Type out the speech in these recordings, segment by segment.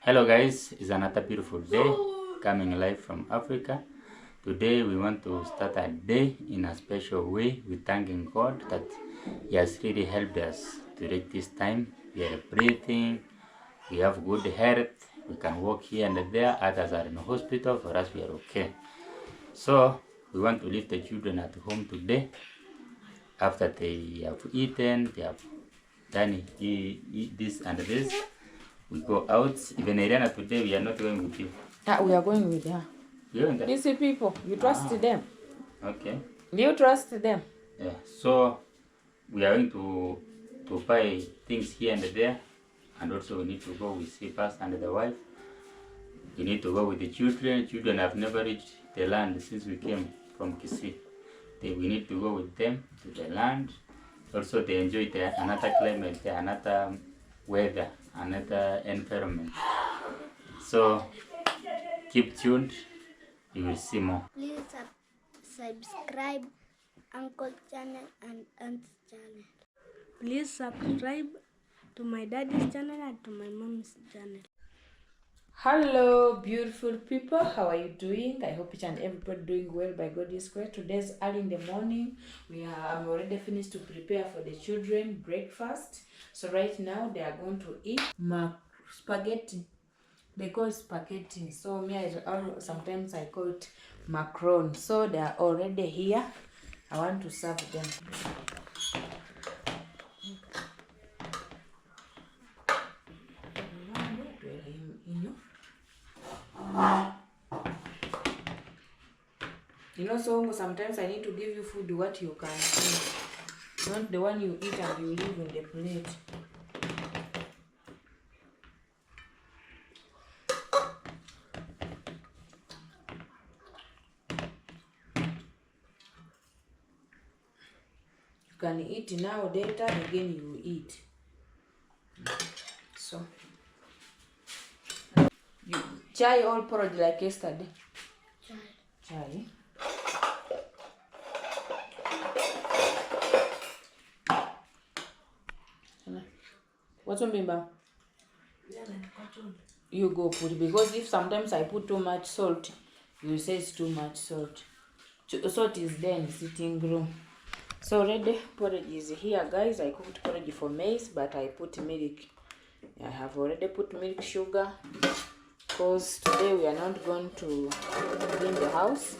Hello guys, it's another beautiful day coming live from Africa. Today we want to start a day in a special way with thanking God that He has really helped us to reach this time. We are breathing, we have good health, we can walk here and there. Others are in the hospital, for us we are okay. So we want to leave the children at home today. After they have eaten, they have done this and this. We go out. Even Ariana, today we are not going with you. We are going with her. These people, you trust them. Okay. You trust them. Yeah. So we are going to buy things here and there, and also we need to go with slippers and the wife. We need to go with the children. Children have never reached the land since we came from Kisii. We need to go with them to the land. Also, they enjoy another climate, another weather, another environment. So keep tuned. You will see more. Please subscribe Uncle channel and Aunt's channel. Please subscribe to my daddy's channel and to my mom's channel. Hello beautiful people, how are you doing? I hope each and everybody doing well by God's grace. Today's early in the morning. I'm already finished to prepare for the children breakfast. So right now they are going to eat spaghetti. They call it spaghetti. So sometimes I call it macaron. So they are already here. I want to serve them. You know, so sometimes I need to give you food what you can eat, not the one you eat and you leave in the plate. You can eat now, later again you eat. So you chai or porridge like yesterday? Chai. What's on Bimba? You go put, because if sometimes I put too much salt, you say it's too much salt. Salt is there in the sitting room. So already porridge is here, guys. I cooked porridge for maize, but I put milk. I have already put milk, sugar, because today we are not going to clean the house.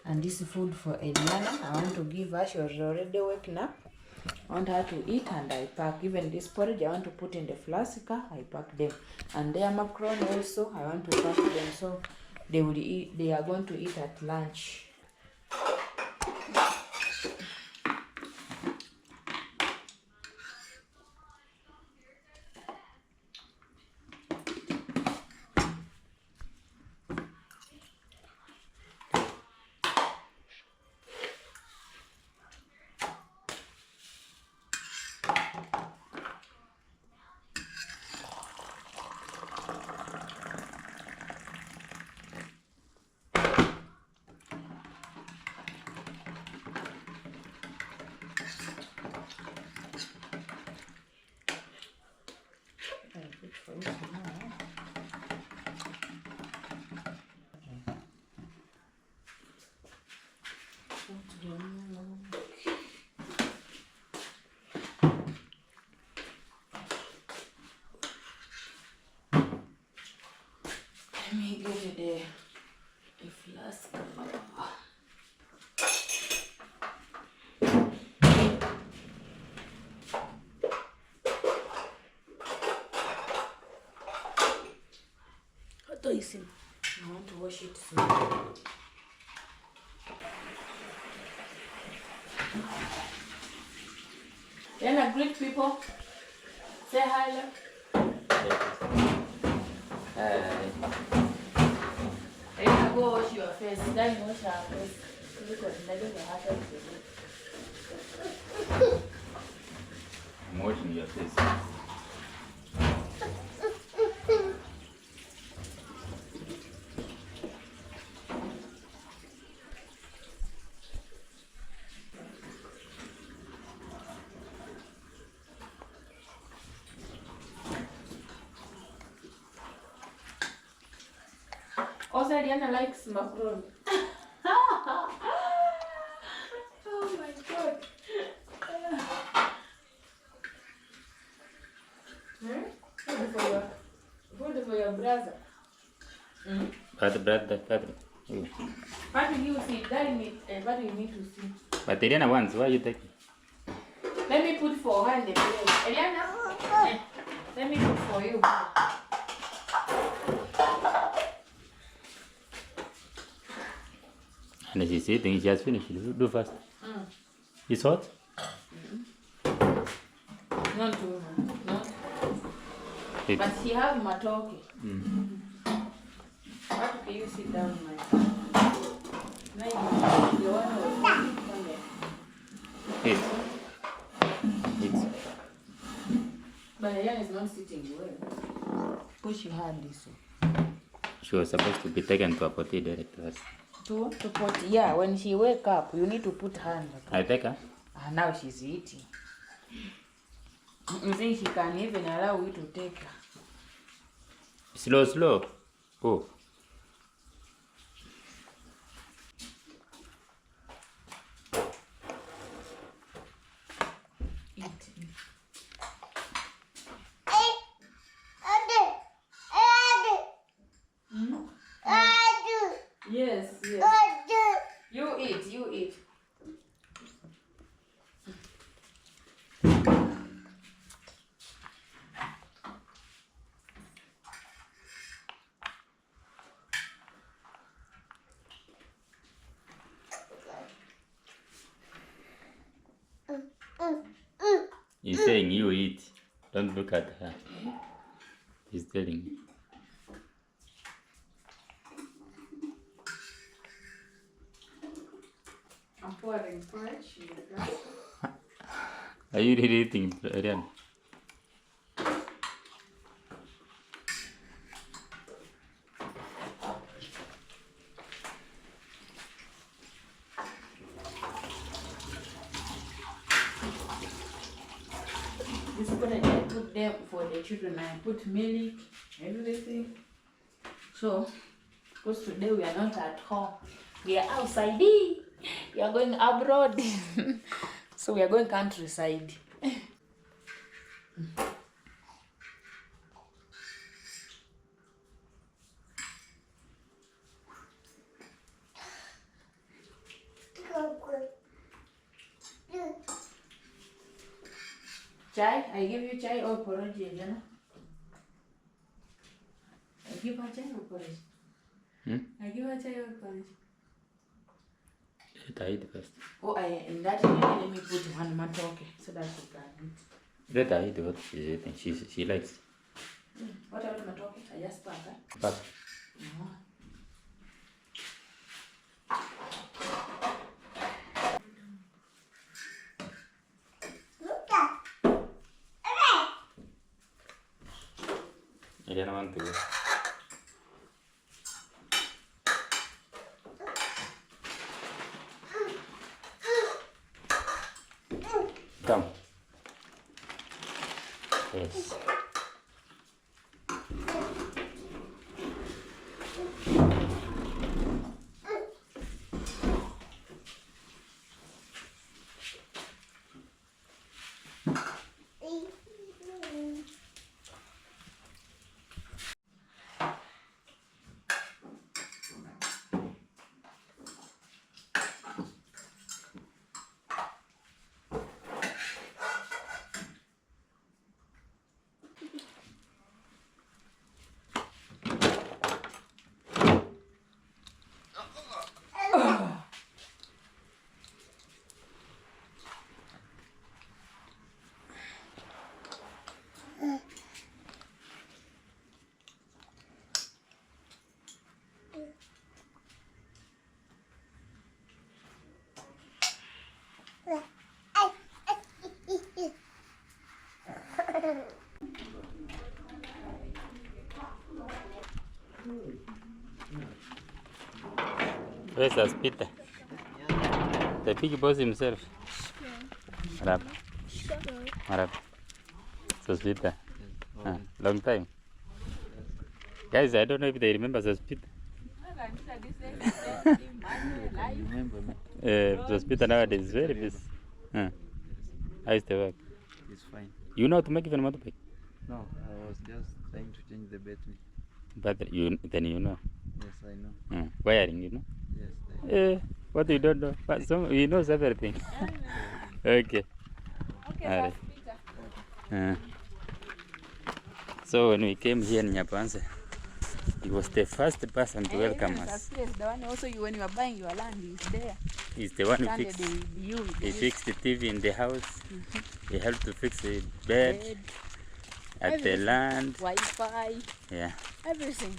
And this is food for Eliana. I want to give her. She was already waking up. I want her to eat, and I pack. Even this porridge I want to put in the flask. I pack them. And their macaroni also I want to pack them, so they will eat. They are going to eat at lunch. Let me give you the flask. What do you see? I want to wash it soon. Then greet people. Say hi, look. Then go wash your face. Then wash your face. Look at the I'm washing your face. Also, Diana likes macaroni. Oh my god. Food for your brother. Brother. What will you see? What do you need to see? But Eliana wants, why are you taking? Let me put for her in the plate. Eliana, let me put for you. And she's eating, she has finished. Do fast. It's hot? Not too much. Not. It. But she have matoke. What can you sit down, my son? Now you want to come there. It. But Eliana is not sitting well. Push your hand this way. She was supposed to be taken to a potty director. To put, yeah, when she wake up, you need to put hand. I take her? Now she's eating. You think she can even allow you to take her? Slow. Oh. Eat. Yes. You eat. He's saying you eat. Don't look at her. He's telling you. I'm pouring porridge in the glass. Are you really eating, Ariane? This porridge I put them for the children. I put milk, everything. So, because today we are not at home. We are outside. We are going abroad. So we are going countryside. Chai? I give you chai or porridge, Jana? I give her chai or porridge? I give her chai or porridge? Let her eat first. Oh, in that let me put one matoke so that she can eat. Let her eat what she's eating. She likes. What about matoke? I just pack, eh? Pass. No. Eliana want to go. Come. Yes. Where's Peter? The big boss himself. Marab. Marab. Sospita. Long time. Guys, I don't know if they remember Sospita. Remember me? The hospital nowadays is very busy. How's the work? It's fine. You know how to make even motorbike? No, I was just trying to change the battery. But then you know. Yes, I know. Wiring, you know. Yes, What you don't know? But some he knows everything. Okay. Alright. So when we came here in Nyapanse, he was the first person to welcome us. The one also when you are buying your land is there. He's the one who Standard fixed. He fixed the TV in the house. He helped to fix the bed at the land. Wi-Fi. Yeah. Everything.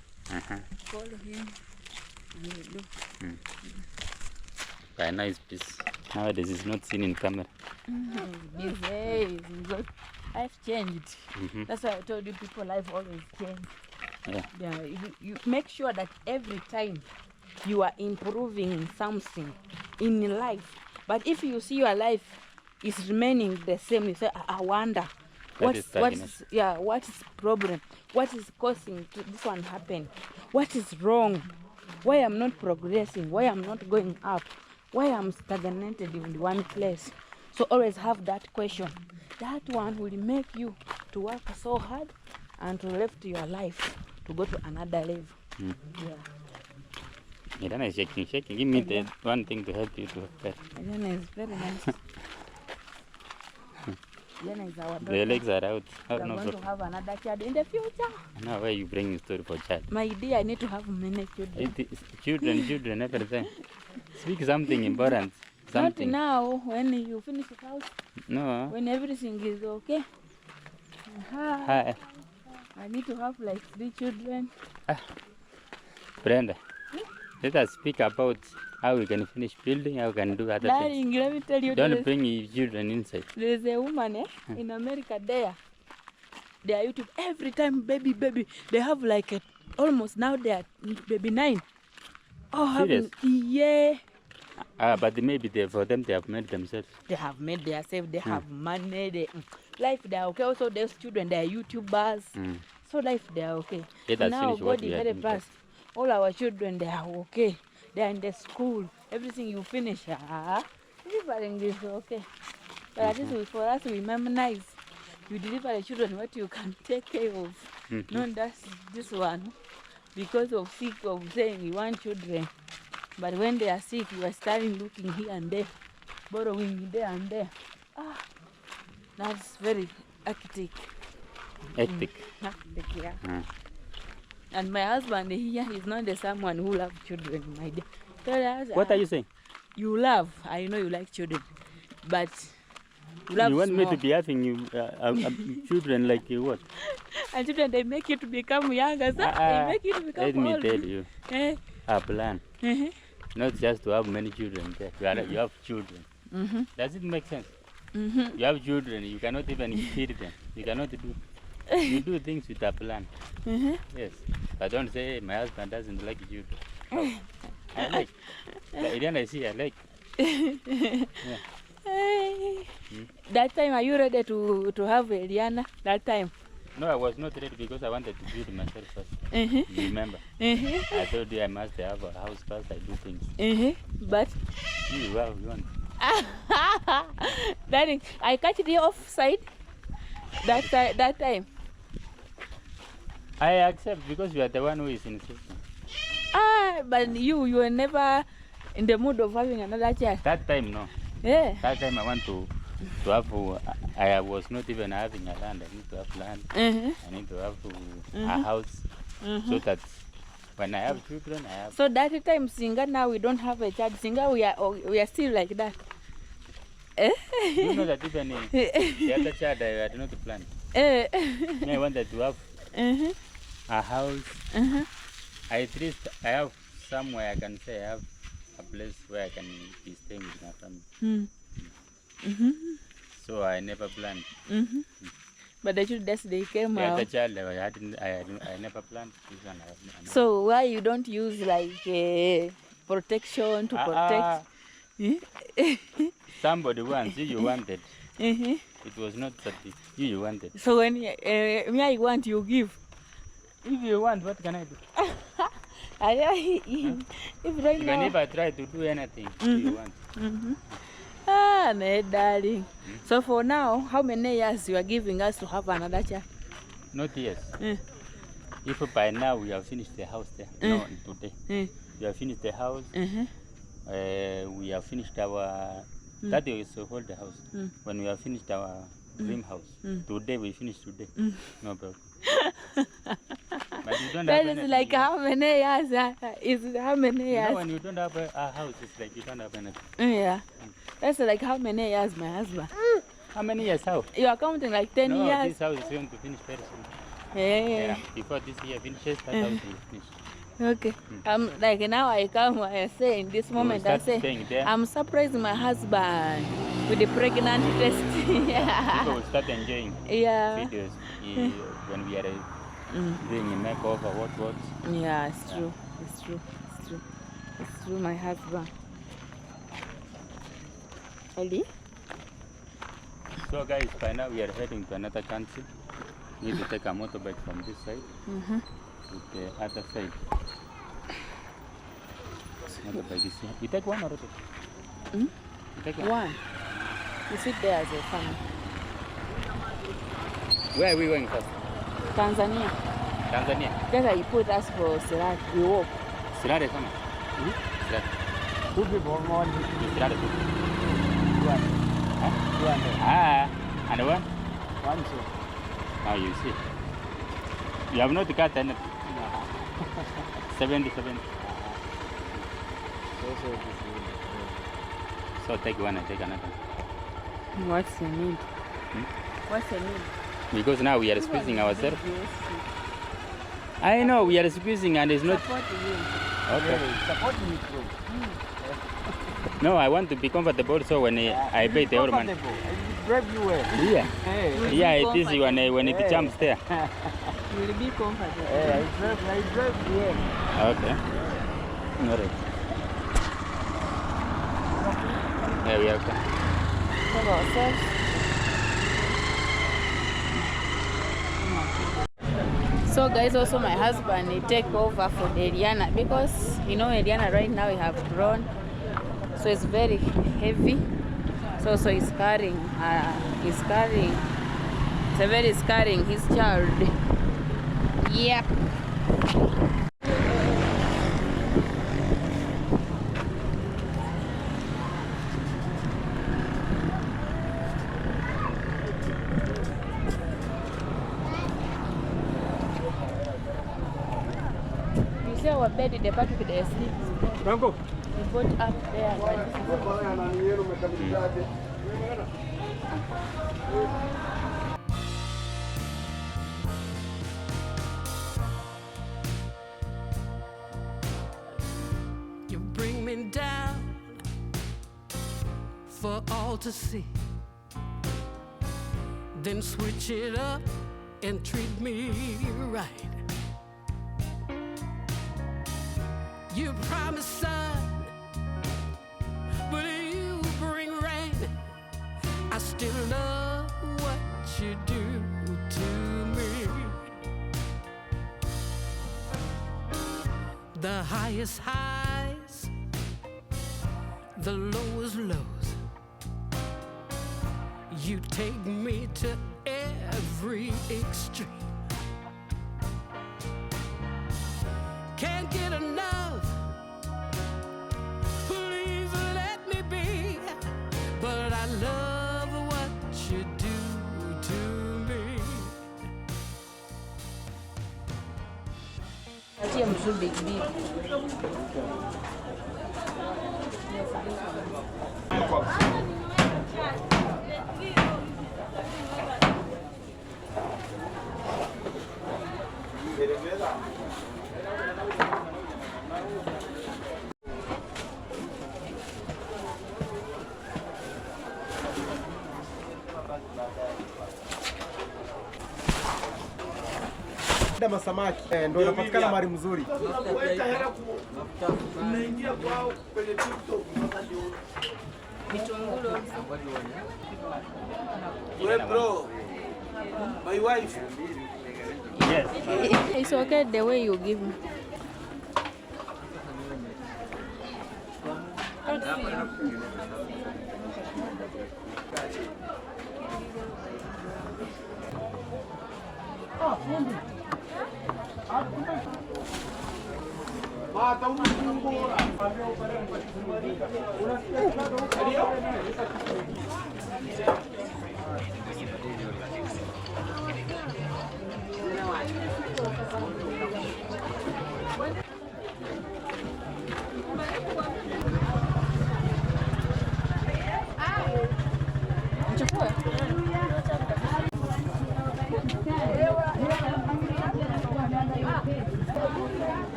Follow him. And he do. By now it's busy. Nowadays it's not seen in camera. Busy. Life changed. That's why I told you people life always change. Yeah. You make sure that every time you are improving something in life. But if you see your life is remaining the same, you say, I wonder. What is problem? What is causing this one happen? What is wrong? Why I'm not progressing? Why I'm not going up? Why I'm stagnated in one place? So always have that question. That one will make you to work so hard and to lift your life to go to another level. Elena is shaking. Give me the one thing to help you to have that. Elena is very nice. Elena is our daughter. The legs are out. We are going to have another child in the future. Now where you bring the story for child? My dear, I need to have many children. Children every time. Speak something important. Something. Not now, when you finish the house. No. When everything is okay. Hi. I need to have like 3 children. Brenda, let us speak about how we can finish building, how we can do other Darling, things. let me tell you. Don't bring your children inside. There is a woman in America there. They are YouTube every time, baby. They have like almost now they are baby 9. Oh, serious? Yeah. But maybe for them they have made themselves. They have made themselves. They have money. Life they are okay. Also, there's children. They are YouTubers. So life they are okay. Let us now finish what God we is are very doing fast. All our children they are okay. They are in the school. Everything you finish, everything is okay. But at least for us we memorize. You deliver the children what you can take care of. Not that's this one. Because of sick of saying we want children. But when they are sick, you are starting looking here and there, borrowing there and there. That's very hectic. Hectic. Hectic, yeah. And my husband here is not the someone who loves children, my dear. What are you saying? You love, I know you like children, but you love You want small. me to be having children like you what? And children, they make you to become younger, so they make you to become let old. me tell you, a plan. Not just to have many children there. You have children. Does it make sense? You have children, you cannot even feed them. You cannot do. You do things with a plan. Yes. But don't say my husband doesn't like children. No. I like. Then I see I like. That time, are you ready to have Eliana? That time? No, I was not ready because I wanted to build myself first. You remember? I told you I must have a house first. I do things. But you want. Darling, I catch the offside. That time. I accept because you are the one who is insisting. But you were never in the mood of having another child. That time, no. Yeah. That time I want to have. I was not even having a land. I need to have land. I need to have a house so that when I have children, I have. So that time, Singa, now we don't have a child. Singa, we are still like that. You know that even the other child I had not planned. I wanted to have a house. At least I have somewhere I can say I have a place where I can be staying with my family. So I never planned. But the children, they came out. The other child I never planned. This one I have. So why you don't use like protection to protect? Somebody wants, you wanted. It was not that you wanted. So when me I want, you give. If you want, what can I do? If right You can now. never try to do anything you want. Ah, no, darling. So for now, how many years you are giving us to have another child? Not yes. Mm. If by now we have finished the house there, no, today. We have finished the house. We have finished our. That is to hold the house. When we have finished our dream house, today we finish today. No problem. But you don't That have is anything. like how many years? Is how many You years? know, when you don't have a house, it's like you don't have anything. Yeah. That's like how many years, my husband? How many years? How? You are counting like 10 No, years. this house is going to finish very soon. Yeah. Before this year finishes, that house will finish. Okay. Like now I come, I say in this moment, I start say, staying there. I'm surprising my husband with the pregnant test. People will start enjoying Yeah. videos when we are doing a makeover, what. Yeah, it's true. It's true. It's true. It's true, my husband. Ellie? So guys, by now we are heading to another country. We need to take a motorbike from this side to the other side. Motorbike is here. We take one or two? We take One. You sit there as a family. Where are we going first? Tanzania. Tanzania. Just you put us for Sirat. We walk. Sirare sama? Sirare. Two people, one. Sirare. And what? One, two. Oh, you see. You have not got anything. 70. So take one and take another. What's your need? What's your need? Because now we are squeezing ourselves. I know we are squeezing and it's not. Support you. Okay. Support me through. No, I want to be comfortable so when I pay the other man. I will drive you well. Yeah. Hey. Yeah, it is when it jumps there. You will be comfortable. Hey, I drive you well. Okay. All right. There we are. For ourselves. So guys, also my husband he take over for Eliana because you know Eliana right now we have grown, so it's very heavy. So he's carrying it's a very carrying his child. Yep. You see our bed in the back with the sleep. Franco. We put up there. You bring me down for all to see, then switch it up and treat me right. You promise sun, but you bring rain. I still love what you do to me. The highest highs, the lowest lows. You take me to every extreme. Can't get enough. Please let me be. But I love what you do to me. Achia mzuri big. Dama samaki ndio inapatikana mahali mzuri. Well, bro, my wife. Yes. It's okay the way you give me.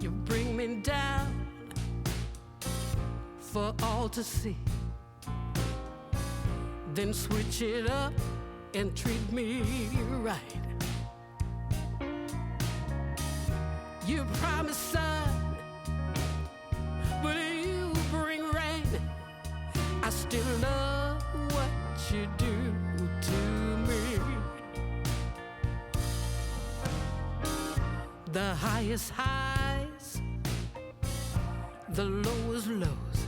You bring me down for all to see, then switch it up and treat me right. You promise sun, but you bring rain. I still love what you do to me. The highest highs, the lowest lows.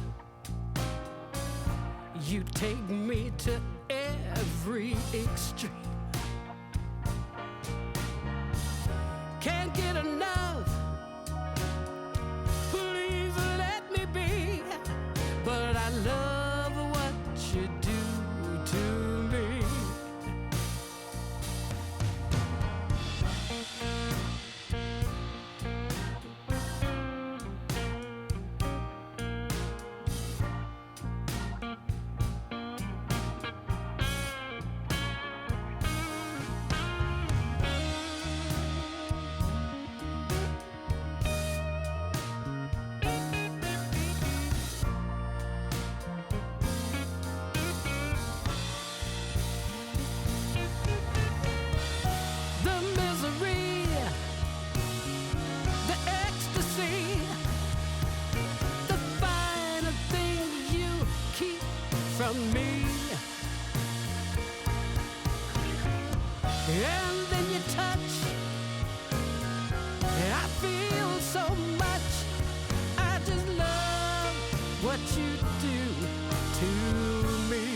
You take me to every extreme. Can't get enough. Please let me be. But I love what you do to me. The misery, the ecstasy, the finer things you keep from me. And then you touch, I feel so much. I just love what you do to me.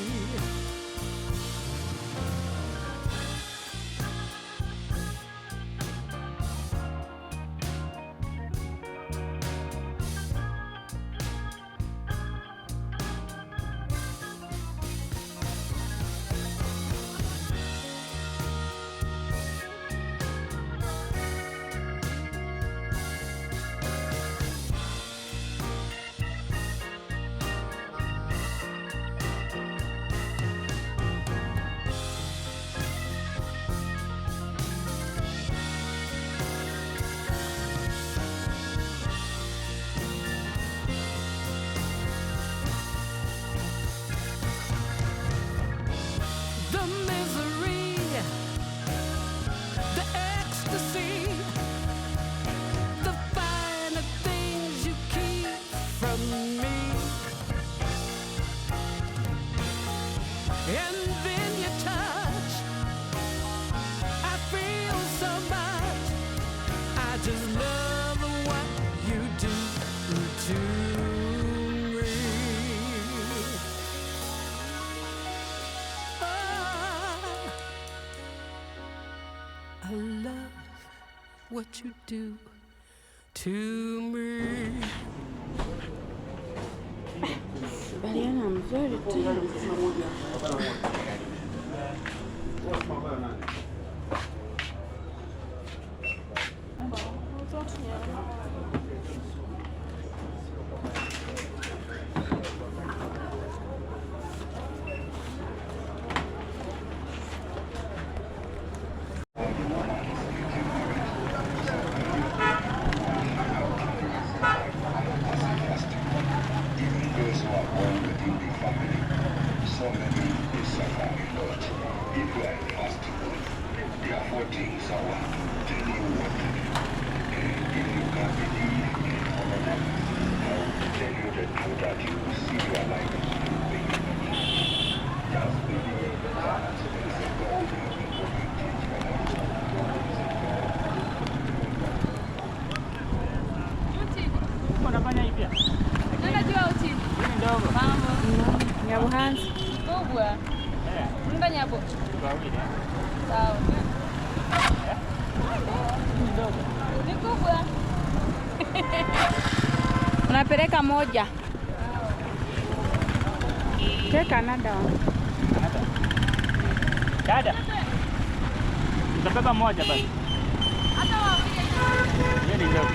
The misery, the ecstasy, the finer things you keep from me. And then you touch, I feel so much. I just love what you do to me. I love what you do to me. Baliana mzuri tu. Unafanya hivi? Nenda jua uchi. Hii ndogo. Mambo. Nyabuhanzi. Kubwa. Eh, Nenda nyabo. kwa wili. Sawa. Ni kubwa. Unapeleka moja. Take another one. Dada. Utabeba moja basi. Hata wawili. Hiyo ni ndogo.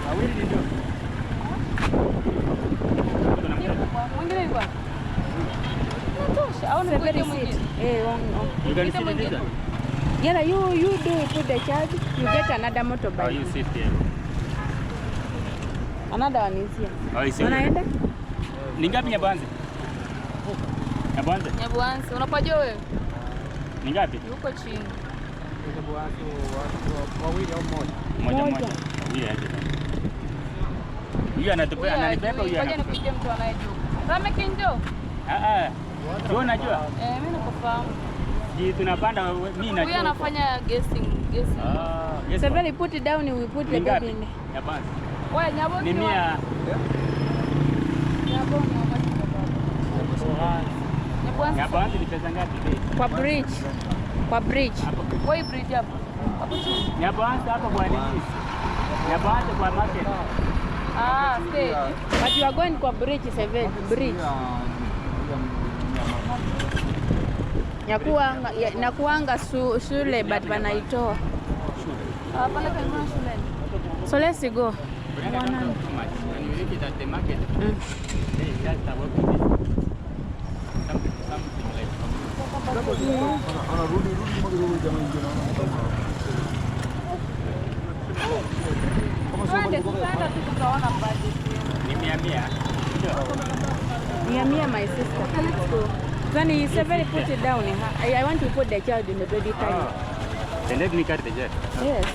Wawili ni ndogo. Mwingine yuko. Natosha. Au ni Very mwingine? sit. You can sit in this one. Yeah, you do put the charge. You get another motorbike. Oh, you sit here. Another one is here. Oh, you sit. Unaenda? Ni ngapi Nyabanze? Nyabanze? Nyabuhansi. Unapajua wewe? Ni ngapi? Yuko chini. Wawili au mmoja? Moja Moja. moja. Huyu aje. Huyu anatupea ananibeba huyu Ngoja anatupea. nipige mtu anayejua. Rame kinjo? Wewe unajua? Mimi nakufahamu. Ji tunapanda mimi najua. Huyu anafanya guessing. Yes. So very put it down, we put the Ni ngapi? baby in. Nyabanze. Wewe nyabo Ni 100. Nyabo ni wakati Nyabuhansi. Nyabanze ni pesa ngapi? Kwa bridge. Kwa bridge. Wewe bridge hapo. Hapo chini. Nyabanze hapa kwa nini? Nyabanze kwa market. Stage. But you are going kwa bridge 7. Bridge. Nakuanga shule but wanaitoa. Pale karibu na shuleni. So let's go. When you reach it at the market, they just have work with it. Something like Twende tutaenda tu tukaona budget yenu. ni 100. Mia my sister. Let's go. Then he said very put it down. I want to put the child in the baby carrier. Then let me carry the jet. Yes.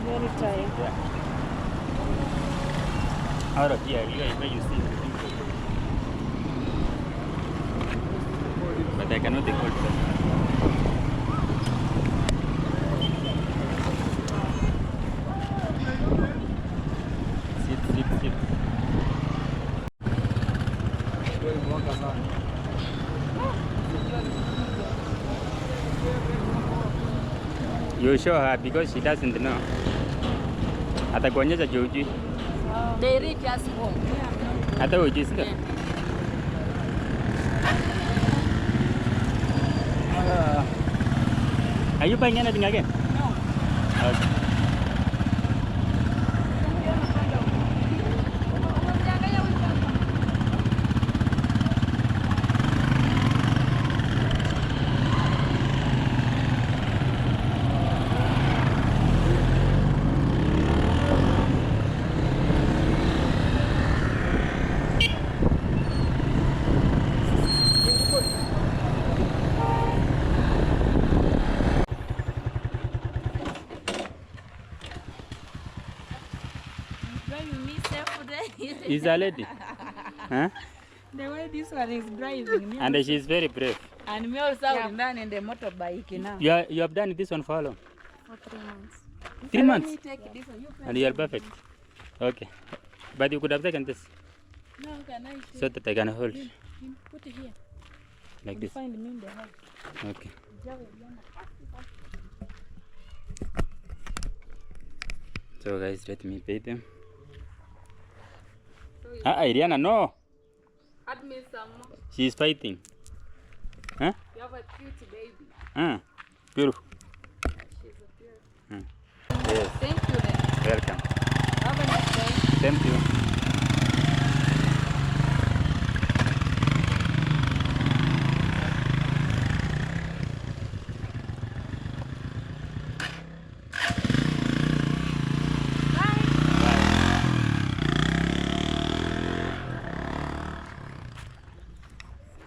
Very tired. Out of here, where you see. But I cannot take hold of that. Sit. You show her because she doesn't know. Atakuonyesha juu hujui. They reach us home. Hata hujui sio? Are you buying anything again? No. Okay. Is a lady? Huh? The way this one is driving. And she is very brave. And me also down in the motorbike now. You have done this one for how long? For 3 months. 3 months? Let me take this one. You And you are perfect. Okay. But you could have taken this no, can I so that I can hold put it here? like this. Find me in the house. Okay. So guys, let me pay them. Iriana, no. Add me some more. She is fighting. Huh? You have a cute baby. Beautiful. She's a beautiful. Yes. Thank you then. Welcome. Have a nice day. Thank you.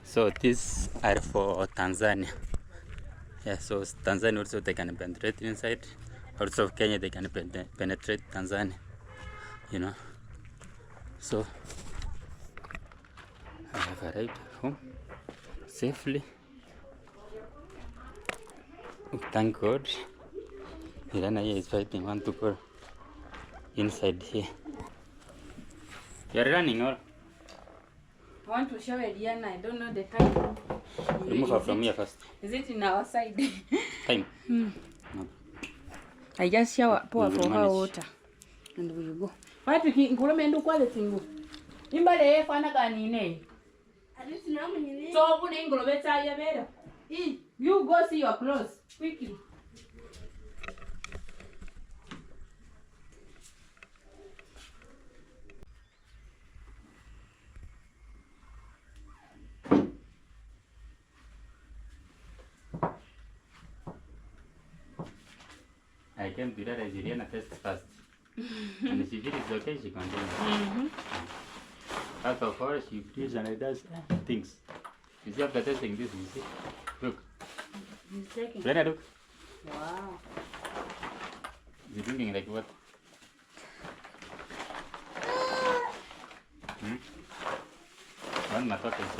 So So these are for Tanzania. Yeah, so Tanzania also they can penetrate inside. Also Kenya they can penetrate Tanzania. You know. So I have arrived home safely. Thank God. Irana here is fighting, want to go inside here. You're running or? I want to show Eliana. I don't know the time. Remove her from here first. Is it in our side? Time. No. I just shower pour We will for her manage. water. And we go. Why to keep Nkurumendo quality? Imbale fana kanine. So put in Grobeta Yabeda. You go see your clothes quickly. I came to realize Irina test first. And she feels it's okay, she continues. First of all, she feels and it does things. You see, after testing this, you see. Look. He's taking. Irina, look. Wow. Is drinking like what? One matok is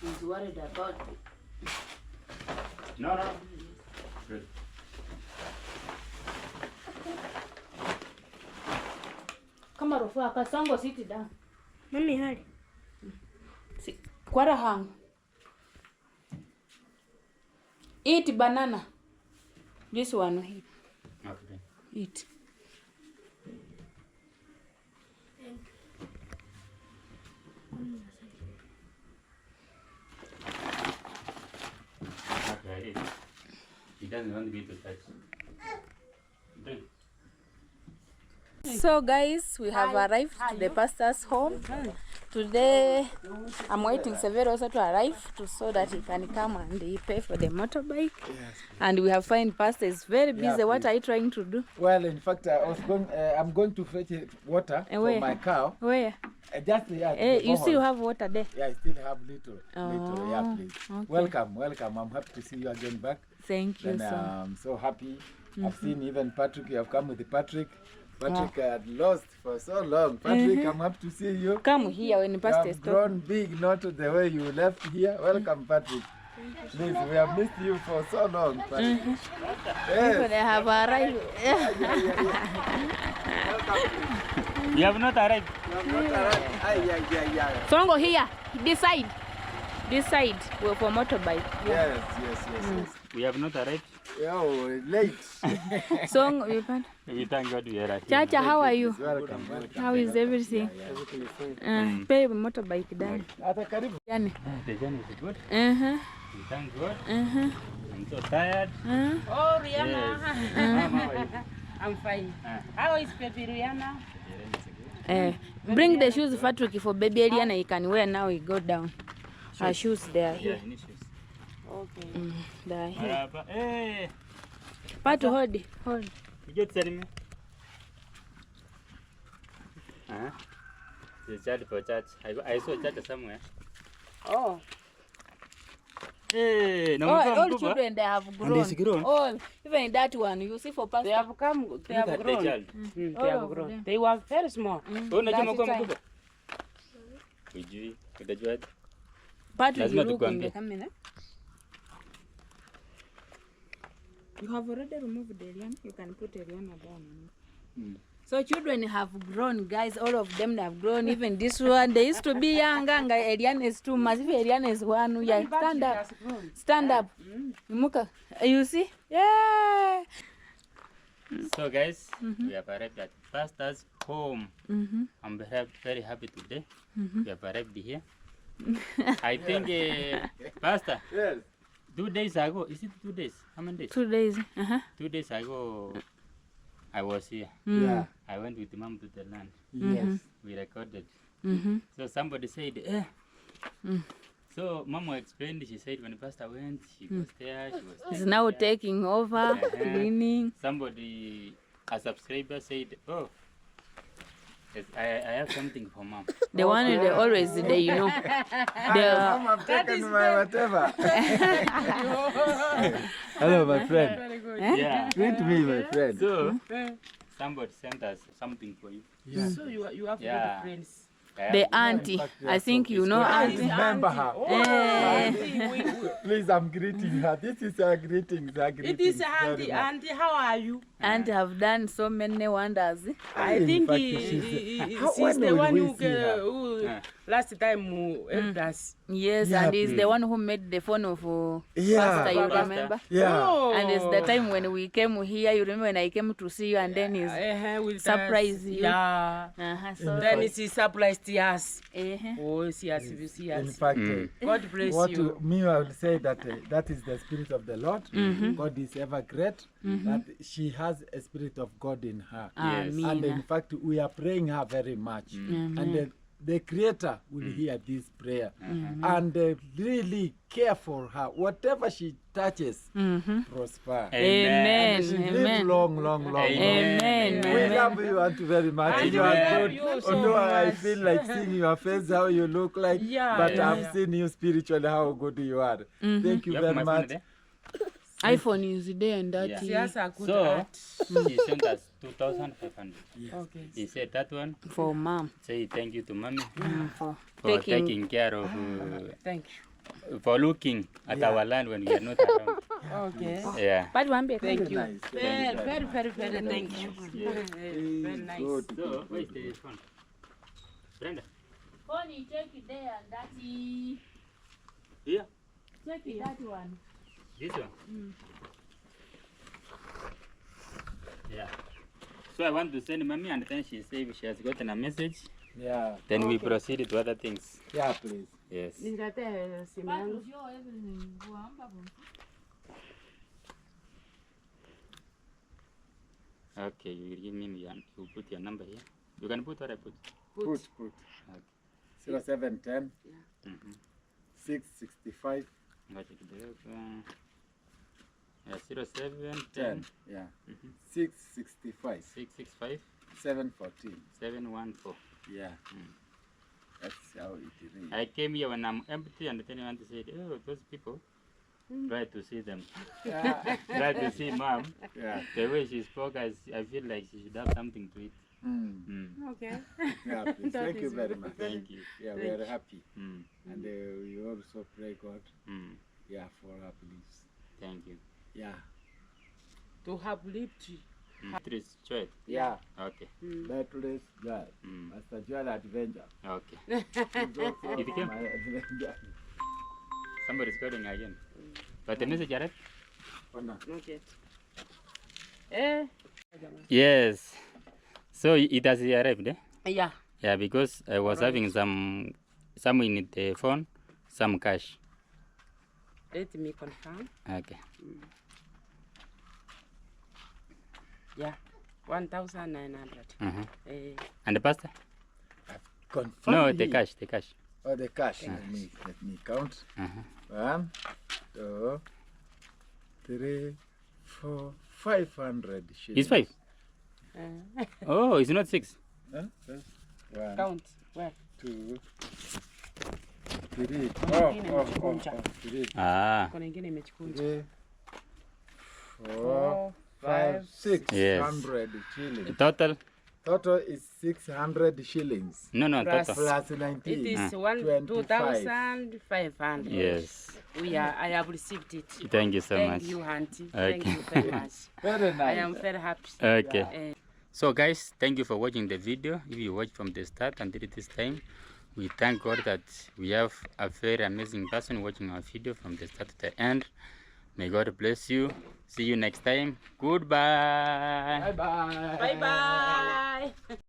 He's worried about it. No. Good. Come on, Rufaka, Songo, sit down. Mommy, hurry. Sit. Kwara hang. Eat banana. This one here. Okay. Eat. Okay. He doesn't want me to touch. Drink. So guys, we have arrived to the pastor's home. Today, I'm waiting Severo also to arrive so that he can come and he pay for the motorbike. Yes. And we have found pastor is very busy. Yeah, What please. are you trying to do? Well, in fact, I'm going to fetch water And for where? my cow. Where? Just yeah. Hey, the you borehole. still have water there. Yeah, I still have little. Oh, Yeah, please. okay. Welcome. I'm happy to see you again back. Thank you And so much. I'm so happy. I've seen even Patrick. You have come with Patrick. Patrick had lost for so long. Patrick, I'm happy to see you. Come here when the You pastor have is grown big, not the way you left here. Welcome, Patrick. Please, we have missed you for so long, Patrick. People, Yes. they have arrived. You have not arrived. You have not arrived. Yeah. Songo here. This side. This side. We're for motorbike. Yes. We have not arrived. Oh, late. Song, We thank God we are here. Chacha, how are you? Welcome. How is everything? Pay motorbike down. Hata karibu. Yani. The journey is good. We thank God. I'm so tired. Oh, Rihanna. Yes. How are you? I'm fine. How is baby Rihanna? Bring the shoes, Patrick, for baby Eliana. You can wear now. We go down. Her shoes, they are here. Yeah, initials. Okay. They are here. Maraba. Hey. Patu, hold. You get telling me? The church for church. I saw church somewhere. Oh. Hey, no All children, they have grown. it's grown? All, even that one, you see for pastor. They have come. They have Look at the grown. child. They All have of grown. them. They were very small. Oh, unajua That's mko the mkubwa? Hujui, utajua. Patrick, Lazima you look in the tukwambie. camera. You have already removed the Eliana. You can put Eliana down. So children have grown, guys. All of them have grown. Even this one, they used to be young. Eliana is too much. If Eliana is one, yeah, stand up. Stand up. Muka, you see? Yeah. So guys, we have arrived at pastor's home. I'm very happy today. We have arrived here. I think, Pastor, Yes. 2 days ago, is it 2 days? How many days? 2 days. 2 days ago, I was here. Yeah. I went with Mom to the land. Yes. We recorded. So somebody said, So Mama explained, she said when Pastor went, she was there, she was He's taking now care. taking over, cleaning. Somebody, a subscriber said, oh, yes, I have something for Mom. The one they always they you know. Mom, I've taken my whatever. Hello, my friend. Very good. Yeah. Greet me, my friend. So, somebody sent us something for you. Yeah. So you have Yeah. good friends. The auntie. I think you know auntie. Remember her. Oh, Please, I'm greeting her. This is her greetings. Her it greetings is Auntie. very much. Auntie, how are you? Auntie have done so many wonders. I In think fact, she's when the will one we who, see her? who last time who helped us. Yes, Yeah, and he's please. the one who made the phone of Yeah. Pastor, you Pastor. remember? Yeah. Oh. And it's the time when we came here, you remember when I came to see you and then he's With surprise us. you. Yeah. so Then she surprised us. uh-huh. Oh, see us, you see In us. fact, God bless what you. me I will say that that is the spirit of the Lord. God is ever great. That she has a spirit of God in her. Yes. And in Amen. fact, we are praying her very much. And the Creator will hear this prayer and really care for her. Whatever she touches, prosper. Amen. And she live Amen. long, long, long, long. Amen. We Amen. love you Auntie, very much. And You we are love good. you so Although I much. feel like seeing your face, how you look like, Yeah, but yeah, I've yeah. seen you spiritually, how good you are. Thank you You have very my phone much. there? iPhone is there and that. Yeah. She has a good So, heart. she sent us 2,500. Okay. He said that one, For mom. say thank you to Mommy For for taking. taking care of, Thank for looking at our land when we are not around. you. Okay. Yeah. But one bit. Thank you. Nice. Very thank you. Very nice. Good. So, where is the phone? Brenda? Phone you take it there and that Here? take it that one. This one? Yeah. So I want to send Mommy and then she said she has gotten a message. Yeah. Then we proceed to other things. Yeah, please. Yes. Niletee simu yangu. Okay, you will give me you put your number here. You can put what I put. Put. Okay. 0710 Mm-hmm. 665 Yeah, 07 10. Yeah. Mhm. 665 665 714. 714. Yeah. Mm. That's how it is. I came here when I'm empty and then I want to say, oh, those people, try to see them. Yeah. Try to see Mom. Yeah. The way she spoke, I feel like she should have something to eat. Mm. Mm. Okay. Yeah, please. That Thank you is very good. much. Thank you. Yeah, we are happy. Mm. And we also pray God, Mm. yeah, for our beliefs. Thank you. Yeah. To have lived. Tris, Choet. Yeah. Okay. Beatrice Joy. Mm. Master Joy Adventure. Okay. He's also It came? my adventure. Somebody's calling again. But the message arrived? Oh, no. Okay. Eh? Yes. So it has arrived, eh? Yeah. Yeah, because I was having some in the phone, some cash. Let me confirm. Okay. Yeah. 1,900. Uh-huh. Eh, And the pastor? Confirm No, me. the cash, the cash. Oh, the cash. Let me count. Uh-huh. 1, 2, 3, 4, 500 shillings. It's 5. eh. Oh, it's not 6. Huh? 1, Count. Where? 2, 3. ingine imechikunja. 3, Ah. Kuna ingine imechikunja. 3, 4, 5, 6. Yes. 600 shillings. Total? Total is 600 shillings. No, Plus- total. Plus 19. It is 25. 2,500. Yes. I have received it. Thank you so Thank much. you, Auntie. Okay. Thank you very much. Very I nice. am very happy. Okay. Eh, So guys, thank you for watching the video. If you watch from the start until this time, we thank God that we have a very amazing person watching our video from the start to the end. May God bless you. See you next time. Goodbye. Bye-bye. Bye-bye.